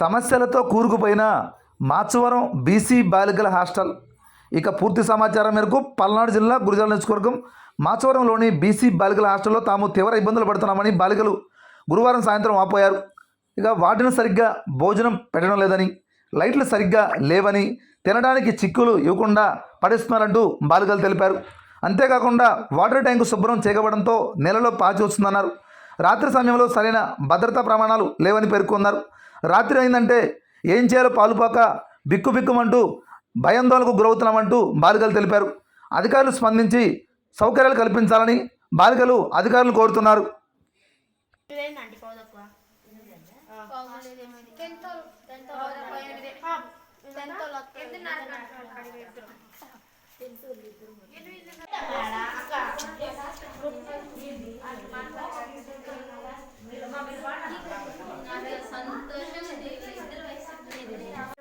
సమస్యలతో కూరుకుపోయిన మాచవరం బీసీ బాలికల హాస్టల్. ఇక పూర్తి సమాచారం మేరకు పల్నాడు జిల్లా గురజాల నియోజకవర్గం మాచవరంలోని బీసీ బాలికల హాస్టల్లో తాము తీవ్ర ఇబ్బందులు పడుతున్నామని బాలికలు గురువారం సాయంత్రం వాపోయారు. ఇక వాటిని సరిగ్గా భోజనం పెట్టడం లేదని, లైట్లు సరిగ్గా లేవని, తినడానికి చిక్కులు ఇవ్వకుండా పడేస్తున్నారంటూ బాలికలు తెలిపారు. అంతేకాకుండా వాటర్ ట్యాంకు శుభ్రం చేయకపోవడంతో నెలలో పాచి వస్తుందన్నారు. రాత్రి సమయంలో సరైన భద్రతా ప్రమాణాలు లేవని పేర్కొన్నారు. రాత్రి అయిందంటే ఏం చేయాలో పాలుపోక బిక్కుబిక్కుమంటూ భయాందోళనకు గురవుతున్నామంటూ బాలికలు తెలిపారు. అధికారులు స్పందించి సౌకర్యాలు కల్పించాలని బాలికలు అధికారులను కోరుతున్నారు.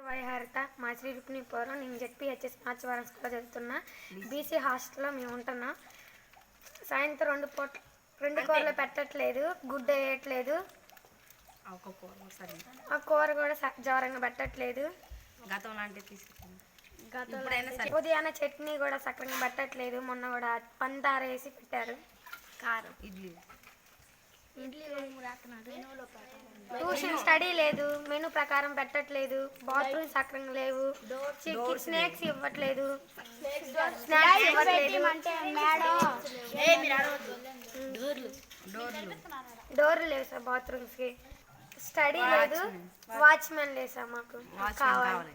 వైహారిత మా శ్రీ రుక్మిణీపురం. నేను జెడ్పీహెచ్ఎస్ మాచవరం స్కూల్లో చదువుతున్నా. బీసీ హాస్టల్లో మేము ఉంటున్నాం. సాయంత్రం రెండు కూరలు పెట్టట్లేదు, గుడ్డు వేయట్లేదు, ఆ కూర కూడా జవరంగా పెట్టట్లేదు. ఉదయాన్నే చట్నీ కూడా సక్రంగా పెట్టట్లేదు. మొన్న కూడా పందార వేసి పెట్టారు. కారం ట్యూషన్ స్టడీ లేదు, మెనూ ప్రకారం పెట్టట్లేదు, బాత్రూమ్ సక్రంగా లేవు, స్నాక్స్ ఇవ్వట్లేదు, డోర్లు లేవు సార్ బాత్రూమ్స్కి, స్టడీ లేదు, వాచ్మెన్ లేదు సార్. మాకు కావాలి.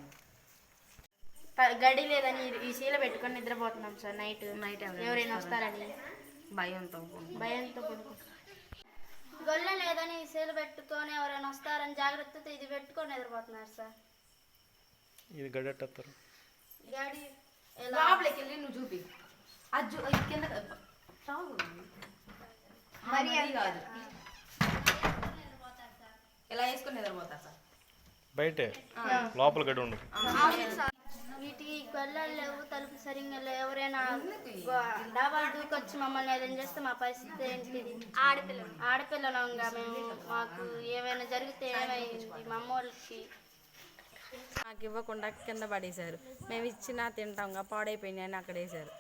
గడి లేదని ఈ శీల పెట్టుకొని నిద్రపోతున్నాం సార్. నైట్ ఎవరైనా వస్తారని భయంతో గొల్ల లేదని ఈ శీల పెట్టుకొని ఎవరైనా వస్తారని జాగ్రత్తతో ఇది పెట్టుకొని నిద్రపోతున్నారు సార్. ఇది గడి ఎట్టేస్తారు. గడి లోపలికి వెళ్ళి నువ్వు చూపి కింద మరి కాదు, ఇలా వేసుకొని నిద్రపోతారు సార్. బయటే లోపల గడి ఉండదు. వీటికి గొల్లలు లేవు, తలుపు సరిగ్గా లేవు. ఎవరైనా డాబాలు దూకొచ్చి మమ్మల్ని ఏదైనా చేస్తే మా పరిస్థితి ఏంటిది? ఆడపిల్లలంగా మేము, మాకు ఏమైనా జరిగితే ఏమైంది మా అమ్మోళ్ళకి? మాకు ఇవ్వకుండా కింద పడేశారు. మేము ఇచ్చినా తింటాంగా, పాడైపోయినాయి అని అక్కడ వేశారు.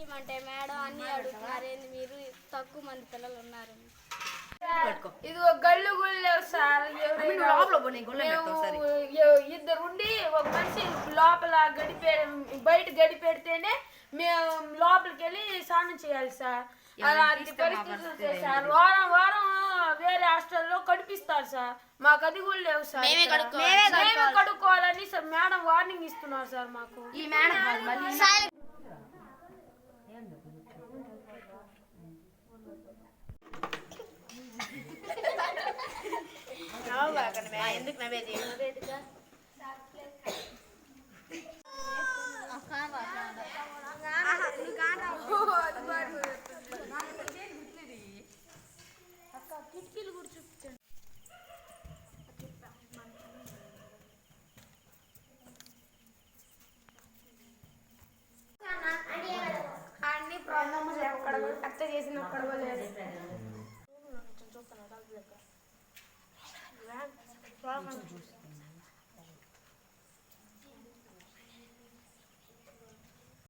ఏమంటే మేడం అన్నీ అడుగుతున్నారేంది, మీరు తక్కువ మంది పిల్లలు ఉన్నారు. ఇది గళ్ళు గుళ్ళు లేవు సార్. ఇద్దరు ఉండి ఒక మనిషి లోపల బయట గడి పెడితేనే మేము లోపలికి వెళ్ళి స్నానం చేయాలి సార్. అలాంటి పరిస్థితి సార్. వారం వారం వేరే హాస్టల్లో కడిపిస్తారు సార్. మాకు అది కూడా లేవు సార్. మేమే కడుక్కోవాలని సార్ మేడం వార్నింగ్ ఇస్తున్నారు సార్ మాకు. ఈ మేడం ఎందుకు నవ్వేది? కిటికీలు కూడా చూపించండి. అన్ని ప్రాబ్లమ్స్ ఎక్కడ అత్త చేసినప్పుడు లేదు.